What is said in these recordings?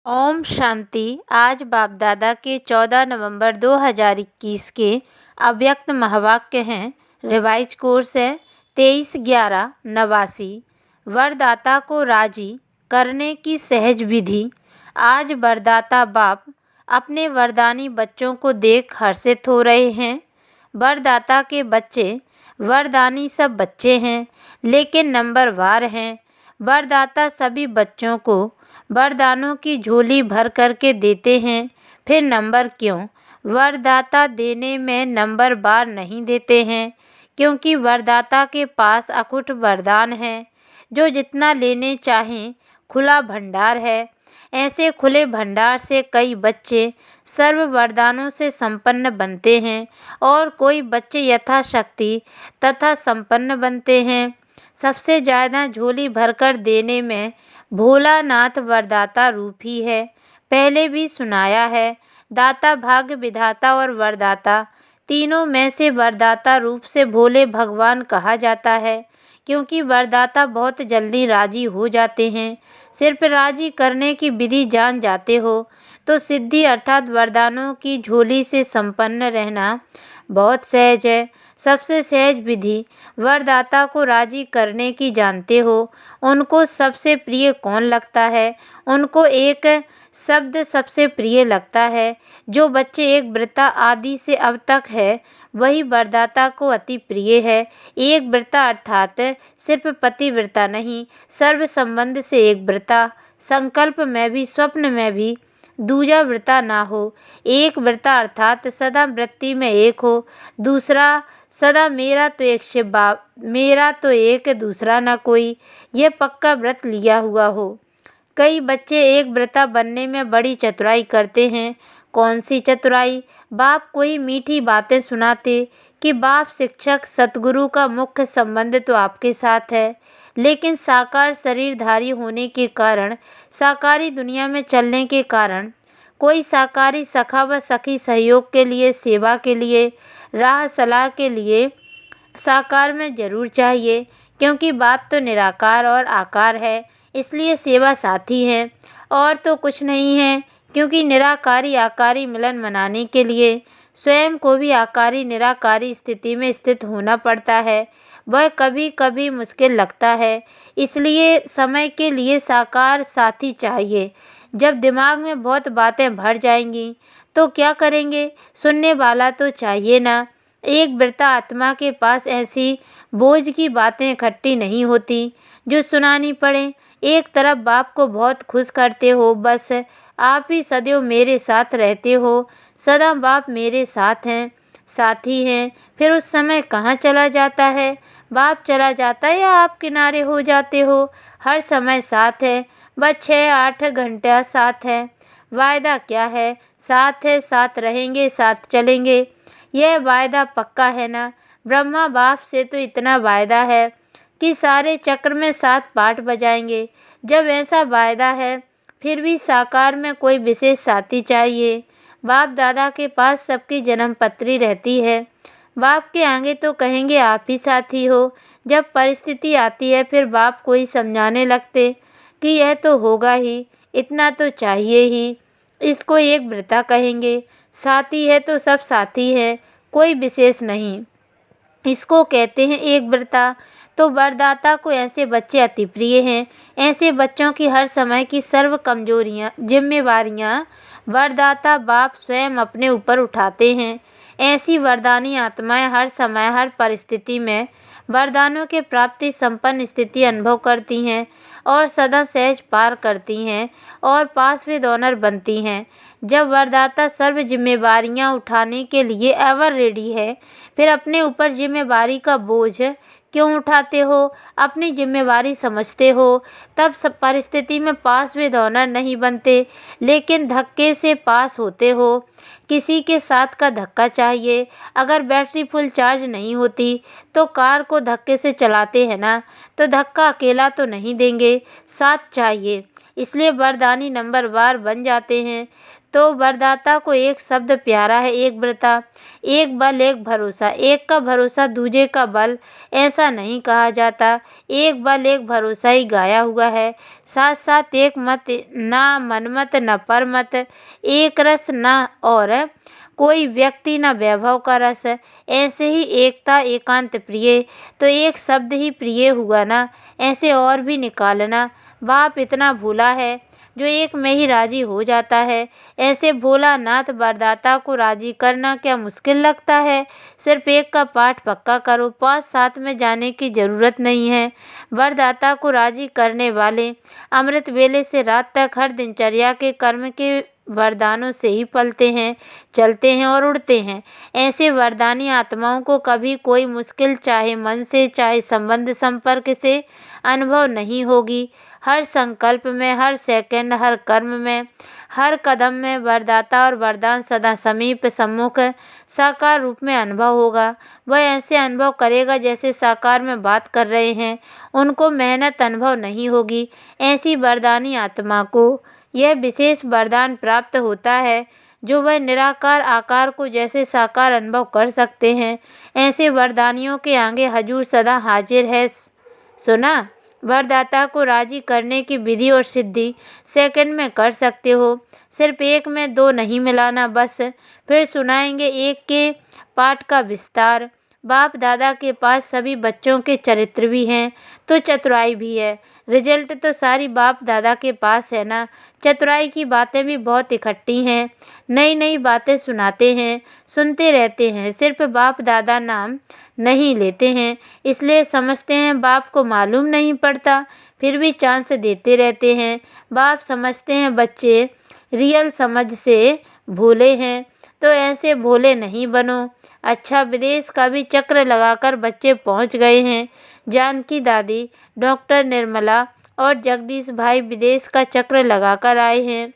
ओम शांति। आज बाप दादा के 14 नवंबर 2021 के अव्यक्त महावाक्य हैं। रिवाइज कोर्स है 23/11/89। वरदाता को राजी करने की सहज विधि। आज वरदाता बाप अपने वरदानी बच्चों को देख हर्षित हो रहे हैं। वरदाता के बच्चे वरदानी सब बच्चे हैं, लेकिन नंबरवार हैं। वरदाता सभी बच्चों को वरदानों की झोली भर करके देते हैं, फिर नंबर क्यों? वरदाता देने में नंबर बार नहीं देते हैं, क्योंकि वरदाता के पास अखुट वरदान है, जो जितना लेने चाहें खुला भंडार है। ऐसे खुले भंडार से कई बच्चे सर्व वरदानों से संपन्न बनते हैं और कोई बच्चे यथाशक्ति तथा संपन्न बनते हैं। सबसे ज़्यादा झोली भरकर देने में भोलानाथ वरदाता रूप ही है। पहले भी सुनाया है, दाता, भाग्य विधाता और वरदाता तीनों में से वरदाता रूप से भोले भगवान कहा जाता है, क्योंकि वरदाता बहुत जल्दी राजी हो जाते हैं। सिर्फ राजी करने की विधि जान जाते हो तो सिद्धि अर्थात वरदानों की झोली से संपन्न रहना बहुत सहज है। सबसे सहज विधि वरदाता को राजी करने की जानते हो। उनको सबसे प्रिय कौन लगता है? उनको एक शब्द सबसे प्रिय लगता है। जो बच्चे एक व्रता आदि से अब तक है, वही वरदाता को अति प्रिय है। एक व्रता अर्थात सिर्फ पतिव्रता नहीं, सर्व संबंध से एक व्रता। संकल्प में भी स्वप्न में भी दूजा व्रता ना हो। एक व्रता अर्थात सदा वृत्ति में एक हो। दूसरा सदा मेरा तो एक शिव मेरा तो एक, दूसरा ना कोई। यह पक्का व्रत लिया हुआ हो। कई बच्चे एक व्रता बनने में बड़ी चतुराई करते हैं। कौन सी चतुराई? बाप को ही मीठी बातें सुनाते कि बाप शिक्षक सतगुरु का मुख्य संबंध तो आपके साथ है, लेकिन साकार शरीरधारी होने के कारण, साकारी दुनिया में चलने के कारण कोई साकारी सखा व सखी सहयोग के लिए, सेवा के लिए, राह सलाह के लिए साकार में जरूर चाहिए, क्योंकि बाप तो निराकार और आकार है, इसलिए सेवा साथी हैं और तो कुछ नहीं है। क्योंकि निराकारी आकारी मिलन मनाने के लिए स्वयं को भी आकारी निराकारी स्थिति में स्थित होना पड़ता है। वह कभी कभी मुश्किल लगता है, इसलिए समय के लिए साकार साथी चाहिए। जब दिमाग में बहुत बातें भर जाएंगी तो क्या करेंगे? सुनने वाला तो चाहिए ना। एक व्रता आत्मा के पास ऐसी बोझ की बातें इकट्ठी नहीं होती जो सुनानी पड़े। एक तरफ बाप को बहुत खुश करते हो, बस आप ही सदैव मेरे साथ रहते हो, सदा बाप मेरे साथ हैं, साथी हैं। फिर उस समय कहाँ चला जाता है? बाप चला जाता है या आप किनारे हो जाते हो? हर समय साथ है, बस 6-8 घंटा साथ है। वायदा क्या है? साथ है, साथ रहेंगे, साथ चलेंगे। यह वायदा पक्का है ना? ब्रह्मा बाप से तो इतना वायदा है कि सारे चक्र में 7 पाठ बजाएंगे। जब ऐसा वायदा है, फिर भी साकार में कोई विशेष साथी चाहिए। बाप दादा के पास सबकी जन्म पत्री रहती है। बाप के आगे तो कहेंगे आप ही साथी हो। जब परिस्थिति आती है, फिर बाप को ही समझाने लगते कि यह तो होगा ही, इतना तो चाहिए ही। इसको एक व्रता कहेंगे। साथी है तो सब साथी हैं, कोई विशेष नहीं। इसको कहते हैं एक व्रता। तो वरदाता को ऐसे बच्चे अति प्रिय हैं। ऐसे बच्चों की हर समय की सर्व कमजोरियाँ, जिम्मेवारियाँ वरदाता बाप स्वयं अपने ऊपर उठाते हैं। ऐसी वरदानी आत्माएं हर समय हर परिस्थिति में वरदानों के प्राप्ति संपन्न स्थिति अनुभव करती हैं और सदा सहज पार करती हैं और पासविद ऑनर बनती हैं। जब वरदाता सर्व जिम्मेवारियां उठाने के लिए एवर रेडी है, फिर अपने ऊपर जिम्मेवारी का बोझ क्यों उठाते हो? अपनी जिम्मेवारी समझते हो, तब सब परिस्थिति में पास विद ऑनर नहीं बनते, लेकिन धक्के से पास होते हो। किसी के साथ का धक्का चाहिए। अगर बैटरी फुल चार्ज नहीं होती तो कार को धक्के से चलाते हैं ना, तो धक्का अकेला तो नहीं देंगे, साथ चाहिए। इसलिए वरदानी नंबरवार बन जाते हैं। तो वरदाता को एक शब्द प्यारा है, एक व्रता, एक बल, एक भरोसा। एक का भरोसा दूजे का बल ऐसा नहीं कहा जाता, एक बल एक भरोसा ही गाया हुआ है। साथ साथ एक मत, ना मनमत न परमत, एक रस न और कोई व्यक्ति न वैभव का रस। ऐसे ही एकता एकांत प्रिय, तो एक शब्द ही प्रिय हुआ ना, ऐसे और भी निकालना। बाप इतना भोला है जो एक में ही राजी हो जाता है। ऐसे भोलानाथ वरदाता को राजी करना क्या मुश्किल लगता है। सिर्फ एक का पाठ पक्का करो, 5-7 में जाने की ज़रूरत नहीं है। वरदाता को राजी करने वाले अमृत वेले से रात तक हर दिनचर्या के कर्म के वरदानों से ही पलते हैं, चलते हैं और उड़ते हैं। ऐसे वरदानी आत्माओं को कभी कोई मुश्किल चाहे मन से चाहे संबंध संपर्क से अनुभव नहीं होगी। हर संकल्प में, हर सेकंड, हर कर्म में, हर कदम में वरदाता और वरदान सदा समीप सम्मुख साकार रूप में अनुभव होगा। वह ऐसे अनुभव करेगा जैसे साकार में बात कर रहे हैं, उनको मेहनत अनुभव नहीं होगी। ऐसी वरदानी आत्मा को यह विशेष वरदान प्राप्त होता है जो वह निराकार आकार को जैसे साकार अनुभव कर सकते हैं। ऐसे वरदानियों के आगे हजूर सदा हाजिर है। सुना, वरदाता को राजी करने की विधि और सिद्धि सेकंड में कर सकते हो, सिर्फ एक में दो नहीं मिलाना बस। फिर सुनाएंगे एक के पाठ का विस्तार। बाप दादा के पास सभी बच्चों के चरित्र भी हैं तो चतुराई भी है। रिजल्ट तो सारी बाप दादा के पास है ना। चतुराई की बातें भी बहुत इकट्ठी हैं, नई नई बातें सुनाते हैं, सुनते रहते हैं। सिर्फ बाप दादा नाम नहीं लेते हैं, इसलिए समझते हैं बाप को मालूम नहीं पड़ता, फिर भी चांस देते रहते हैं। बाप समझते हैं बच्चे रियल समझ से भोले हैं, तो ऐसे भोले नहीं बनो। अच्छा, विदेश का भी चक्र लगाकर बच्चे पहुंच गए हैं। जानकी दादी, डॉक्टर निर्मला और जगदीश भाई विदेश का चक्र लगाकर आए हैं।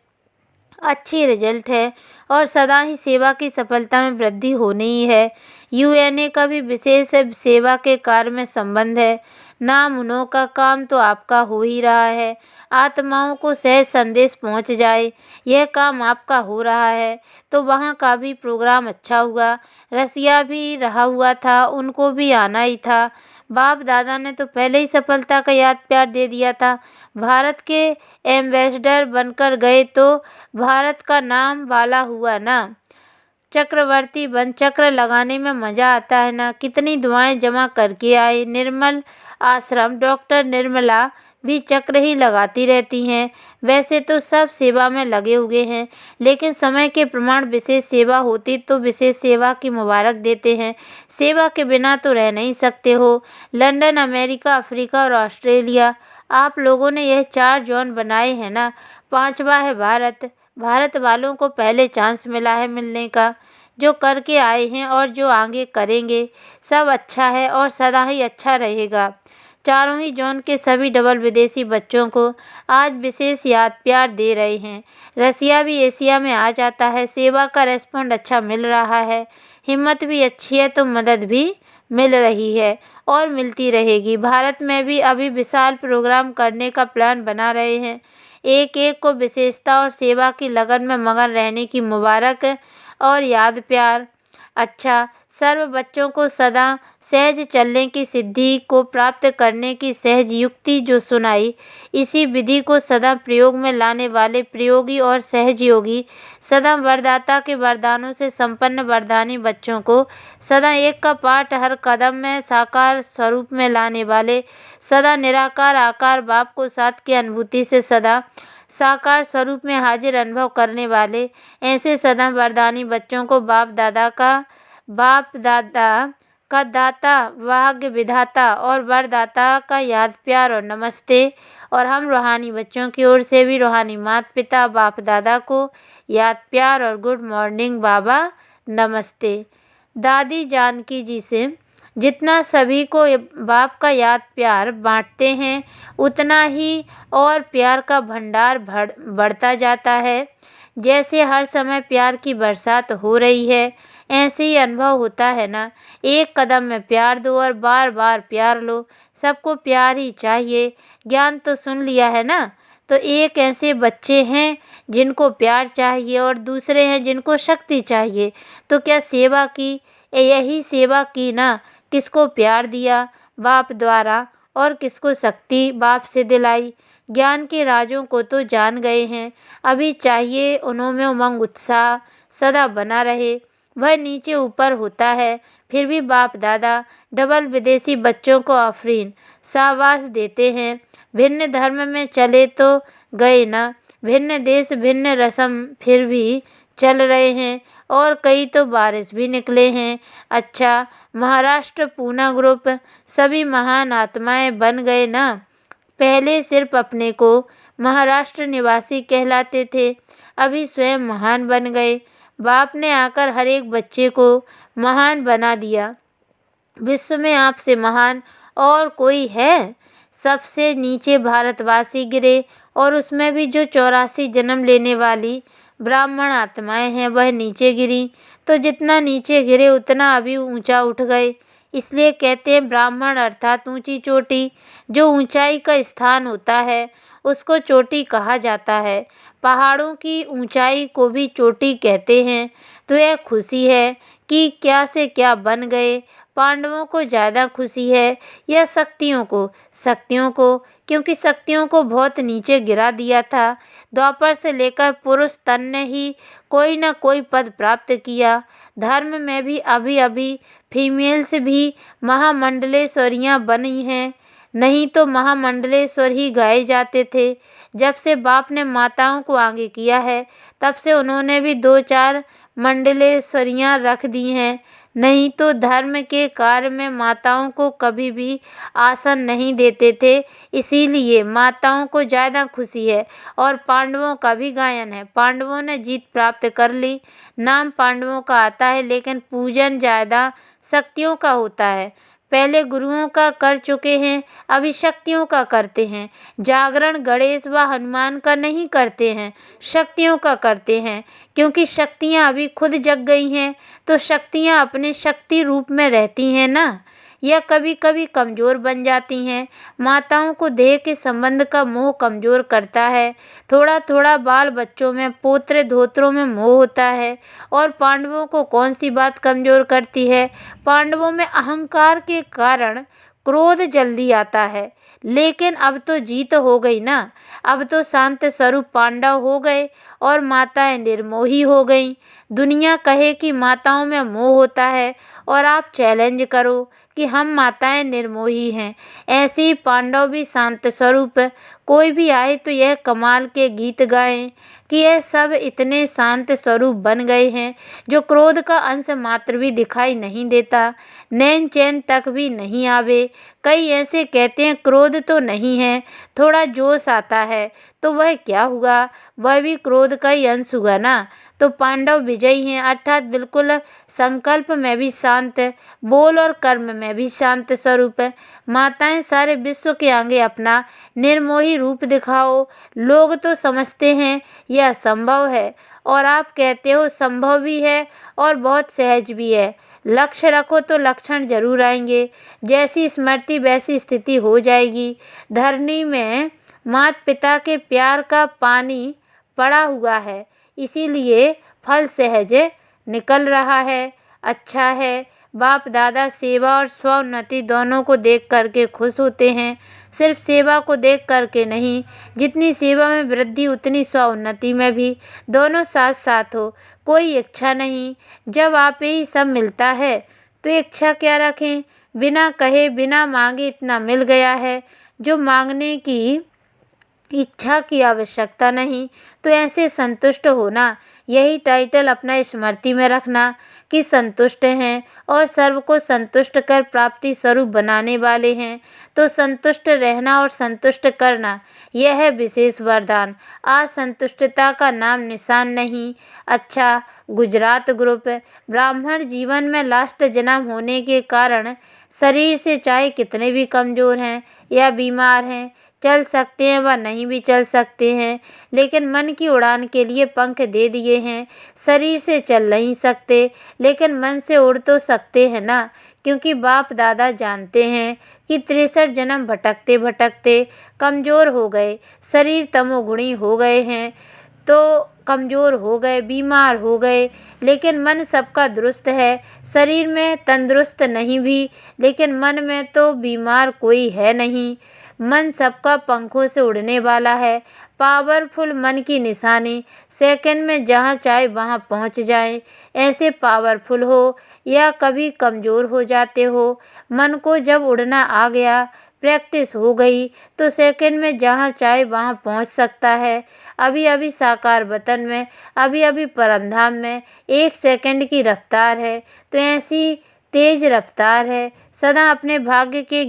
अच्छी रिजल्ट है और सदा ही सेवा की सफलता में वृद्धि होनी ही है। यूएनए का भी विशेष सेवा के कार्य में संबंध है। नाम उन्हों का काम तो आपका हो ही रहा है। आत्माओं को सहज संदेश पहुंच जाए, यह काम आपका हो रहा है। तो वहाँ का भी प्रोग्राम अच्छा हुआ। रसिया भी रहा हुआ था, उनको भी आना ही था। बाप दादा ने तो पहले ही सफलता का याद प्यार दे दिया था। भारत के एम्बेसडर बनकर गए तो भारत का नाम वाला हुआ ना। चक्रवर्ती बन चक्र लगाने में मज़ा आता है ना। कितनी दुआएं जमा करके आए। निर्मल आश्रम डॉक्टर निर्मला भी चक्र ही लगाती रहती हैं। वैसे तो सब सेवा में लगे हुए हैं, लेकिन समय के प्रमाण विशेष सेवा होती तो विशेष सेवा की मुबारक देते हैं। सेवा के बिना तो रह नहीं सकते हो। लंदन, अमेरिका, अफ्रीका और ऑस्ट्रेलिया, आप लोगों ने यह 4 जोन बनाए हैं ना। 5वां है भारत। भारत वालों को पहले चांस मिला है मिलने का। जो करके आए हैं और जो आगे करेंगे, सब अच्छा है और सदा ही अच्छा रहेगा। चारों ही जोन के सभी डबल विदेशी बच्चों को आज विशेष याद प्यार दे रहे हैं। रसिया भी एशिया में आ जाता है। सेवा का रेस्पॉन्ड अच्छा मिल रहा है, हिम्मत भी अच्छी है, तो मदद भी मिल रही है और मिलती रहेगी। भारत में भी अभी विशाल प्रोग्राम करने का प्लान बना रहे हैं। एक एक को विशेषता और सेवा की लगन में मगन रहने की मुबारक और याद प्यार। अच्छा, सर्व बच्चों को सदा सहज चलने की सिद्धि को प्राप्त करने की सहज युक्ति जो सुनाई, इसी विधि को सदा प्रयोग में लाने वाले प्रयोगी और सहज योगी, सदा वरदाता के वरदानों से संपन्न वरदानी बच्चों को सदा एक का पाठ हर कदम में साकार स्वरूप में लाने वाले, सदा निराकार आकार बाप को साथ की अनुभूति से सदा साकार स्वरूप में हाजिर अनुभव करने वाले, ऐसे सदा वरदानी बच्चों को बाप दादा का दाता, भाग्य विधाता और वरदाता का याद प्यार और नमस्ते। और हम रूहानी बच्चों की ओर से भी रूहानी माता पिता बाप दादा को याद प्यार और गुड मॉर्निंग बाबा नमस्ते। दादी जानकी जी से जितना सभी को बाप का याद प्यार बांटते हैं, उतना ही और प्यार का भंडार बढ़ता जाता है। जैसे हर समय प्यार की बरसात हो रही है, ऐसे ही अनुभव होता है ना। एक कदम में प्यार दो और बार बार प्यार लो। सबको प्यार ही चाहिए। ज्ञान तो सुन लिया है ना, तो एक ऐसे बच्चे हैं जिनको प्यार चाहिए और दूसरे हैं जिनको शक्ति चाहिए। तो क्या सेवा की, यही सेवा की ना। किसको प्यार दिया बाप द्वारा और किसको शक्ति बाप से दिलाई। ज्ञान के राजों को तो जान गए हैं, अभी चाहिए उनमें उमंग उत्साह सदा बना रहे। वह नीचे ऊपर होता है, फिर भी बाप दादा डबल विदेशी बच्चों को आफरीन शाबाश देते हैं। भिन्न धर्म में चले तो गए ना, भिन्न देश भिन्न रस्म फिर भी चल रहे हैं, और कई तो बारिश भी निकले हैं। अच्छा, महाराष्ट्र पूना ग्रुप सभी महान आत्माएं बन गए ना। पहले सिर्फ अपने को महाराष्ट्र निवासी कहलाते थे, अभी स्वयं महान बन गए। बाप ने आकर हर एक बच्चे को महान बना दिया। विश्व में आपसे महान और कोई है? सबसे नीचे भारतवासी गिरे, और उसमें भी जो 84 जन्म लेने वाली ब्राह्मण आत्माएं हैं वह नीचे गिरी। तो जितना नीचे गिरे उतना अभी ऊंचा उठ गए। इसलिए कहते हैं ब्राह्मण अर्थात ऊंची चोटी। जो ऊंचाई का स्थान होता है उसको चोटी कहा जाता है। पहाड़ों की ऊंचाई को भी चोटी कहते हैं। तो यह खुशी है कि क्या से क्या बन गए। पांडवों को ज़्यादा खुशी है या शक्तियों को? शक्तियों को, क्योंकि शक्तियों को बहुत नीचे गिरा दिया था। द्वापर से लेकर पुरुष तन ने ही कोई न कोई पद प्राप्त किया। धर्म में भी अभी अभी फीमेल्स भी महामंडलेश्वरियाँ बनी हैं, नहीं तो महामंडलेश्वर ही गाए जाते थे। जब से बाप ने माताओं को आगे किया है तब से उन्होंने भी 2-4 मंडलेश्वरियाँ रख दी हैं, नहीं तो धर्म के कार्य में माताओं को कभी भी आसन नहीं देते थे। इसीलिए माताओं को ज़्यादा खुशी है। और पांडवों का भी गायन है। पांडवों ने जीत प्राप्त कर ली, नाम पांडवों का आता है, लेकिन पूजन ज़्यादा शक्तियों का होता है। पहले गुरुओं का कर चुके हैं, अभी शक्तियों का करते हैं। जागरण गणेश व हनुमान का नहीं करते हैं, शक्तियों का करते हैं, क्योंकि शक्तियाँ अभी खुद जग गई हैं। तो शक्तियाँ अपने शक्ति रूप में रहती हैं ना, या कभी कभी कमज़ोर बन जाती हैं। माताओं को देह के संबंध का मोह कमज़ोर करता है। थोड़ा थोड़ा बाल बच्चों में पोत्र धोत्रों में मोह होता है। और पांडवों को कौन सी बात कमज़ोर करती है? पांडवों में अहंकार के कारण क्रोध जल्दी आता है। लेकिन अब तो जीत हो गई ना, अब तो शांत स्वरूप पांडव हो गए और माताएं निर्मोही हो गईं। दुनिया कहे कि माताओं में मोह होता है और आप चैलेंज करो कि हम माताएं निर्मोही हैं। ऐसे ही पांडव भी शांत स्वरूप, कोई भी आए तो यह कमाल के गीत गाएं कि यह सब इतने शांत स्वरूप बन गए हैं जो क्रोध का अंश मात्र भी दिखाई नहीं देता, नैन चैन तक भी नहीं आवे। कई ऐसे कहते हैं क्रोध तो नहीं है, थोड़ा जोश आता है, तो वह क्या हुआ? वह भी क्रोध का ही अंश हुआ ना। तो पांडव विजयी हैं, अर्थात बिल्कुल संकल्प में भी शांत, बोल और कर्म में भी शांत स्वरूप है। माताएं सारे विश्व के आगे अपना निर्मोही रूप दिखाओ। लोग तो समझते हैं यह संभव है, और आप कहते हो संभव भी है और बहुत सहज भी है। लक्ष्य रखो तो लक्षण जरूर आएंगे। जैसी स्मृति वैसी स्थिति हो जाएगी। धरनी में माता पिता के प्यार का पानी पड़ा हुआ है, इसीलिए फल सहज निकल रहा है। अच्छा है, बाप दादा सेवा और स्वोन्नति दोनों को देख करके खुश होते हैं। सिर्फ सेवा को देख करके नहीं, जितनी सेवा में वृद्धि उतनी स्वोन्नति में भी, दोनों साथ साथ हो। कोई इच्छा नहीं। जब आप ही सब मिलता है तो इच्छा क्या रखें? बिना कहे बिना मांगे इतना मिल गया है जो मांगने की इच्छा की आवश्यकता नहीं। तो ऐसे संतुष्ट होना, यही टाइटल अपना स्मृति में रखना कि संतुष्ट हैं और सर्व को संतुष्ट कर प्राप्ति स्वरूप बनाने वाले हैं। तो संतुष्ट रहना और संतुष्ट करना, यह है विशेष वरदान। असंतुष्टता का नाम निशान नहीं। अच्छा, गुजरात ग्रुप ब्राह्मण जीवन में लास्ट जन्म होने के कारण शरीर से चाहे कितने भी कमज़ोर हैं या बीमार हैं, चल सकते हैं व नहीं भी चल सकते हैं, लेकिन मन की उड़ान के लिए पंख दे दिए हैं। शरीर से चल नहीं सकते, लेकिन मन से उड़ तो सकते हैं ना, क्योंकि बाप दादा जानते हैं कि 63 जन्म भटकते भटकते कमज़ोर हो गए, शरीर तमोगुणी हो गए हैं, तो कमज़ोर हो गए, बीमार हो गए, लेकिन मन सबका दुरुस्त है। शरीर में तंदुरुस्त नहीं भी, लेकिन मन में तो बीमार कोई है नहीं। मन सबका पंखों से उड़ने वाला है। पावरफुल मन की निशानी, सेकंड में जहाँ चाहे वहाँ पहुँच जाएं। ऐसे पावरफुल हो या कभी कमज़ोर हो जाते हो, मन को जब उड़ना आ गया, प्रैक्टिस हो गई, तो सेकंड में जहाँ चाहे वहाँ पहुँच सकता है। अभी अभी साकार वतन में, अभी अभी परमधाम में 1 सेकंड की रफ्तार है, तो ऐसी तेज रफ्तार है। सदा अपने भाग्य के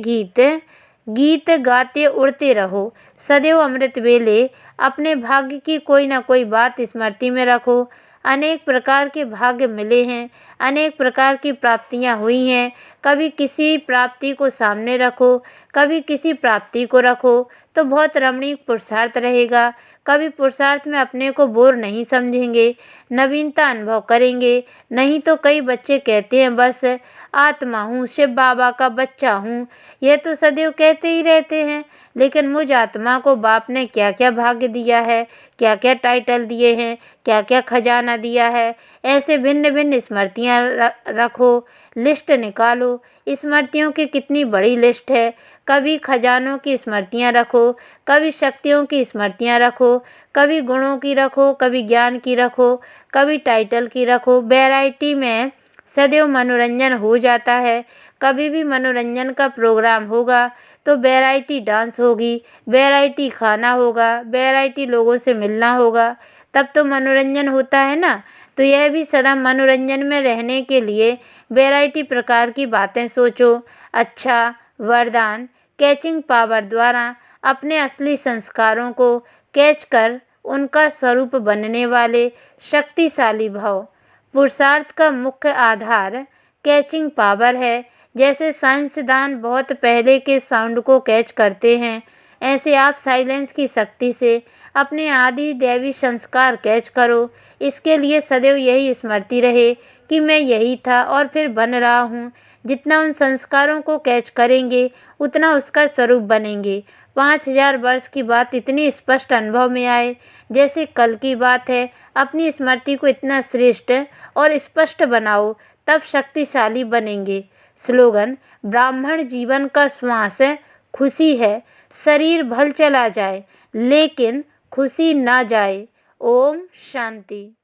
गीत गाते उड़ते रहो। सदैव अमृत वेले अपने भाग्य की कोई ना कोई बात स्मृति में रखो। अनेक प्रकार के भाग्य मिले हैं, अनेक प्रकार की प्राप्तियां हुई हैं। कभी किसी प्राप्ति को सामने रखो, कभी किसी प्राप्ति को रखो, तो बहुत रमणीक पुरुषार्थ रहेगा। कभी पुरुषार्थ में अपने को बोर नहीं समझेंगे, नवीनता अनुभव करेंगे। नहीं तो कई बच्चे कहते हैं बस आत्मा हूँ, शिव बाबा का बच्चा हूँ, यह तो सदैव कहते ही रहते हैं। लेकिन मुझ आत्मा को बाप ने क्या क्या भाग्य दिया है, क्या क्या टाइटल दिए हैं, क्या क्या खजाना दिया है। ऐसे भिन्न भिन्न स्मृतियाँ रखो, लिस्ट निकालो। स्मृतियों की कितनी बड़ी लिस्ट है। कभी खजानों की स्मृतियाँ रखो, कभी शक्तियों की स्मृतियाँ रखो, कभी गुणों की रखो, कभी ज्ञान की रखो, कभी टाइटल की रखो। वैरायटी में सदैव मनोरंजन हो जाता है। कभी भी मनोरंजन का प्रोग्राम होगा तो वैरायटी डांस होगी, वैरायटी खाना होगा, वैरायटी लोगों से मिलना होगा, तब तो मनोरंजन होता है ना। तो यह भी सदा मनोरंजन में रहने के लिए वैरायटी प्रकार की बातें सोचो। अच्छा, वरदान कैचिंग पावर द्वारा अपने असली संस्कारों को कैच कर उनका स्वरूप बनने वाले शक्तिशाली भाव। पुरुषार्थ का मुख्य आधार कैचिंग पावर है। जैसे साइंसदान बहुत पहले के साउंड को कैच करते हैं, ऐसे आप साइलेंस की शक्ति से अपने आदि दैवी संस्कार कैच करो। इसके लिए सदैव यही स्मृति रहे कि मैं यही था और फिर बन रहा हूँ। जितना उन संस्कारों को कैच करेंगे, उतना उसका स्वरूप बनेंगे। 5000 वर्ष की बात इतनी स्पष्ट अनुभव में आए जैसे कल की बात है। अपनी स्मृति को इतना श्रेष्ठ और स्पष्ट बनाओ, तब शक्तिशाली बनेंगे। स्लोगन: ब्राह्मण जीवन का श्वास खुशी है। शरीर भल चला जाए, लेकिन खुशी ना जाए। ओम शांति।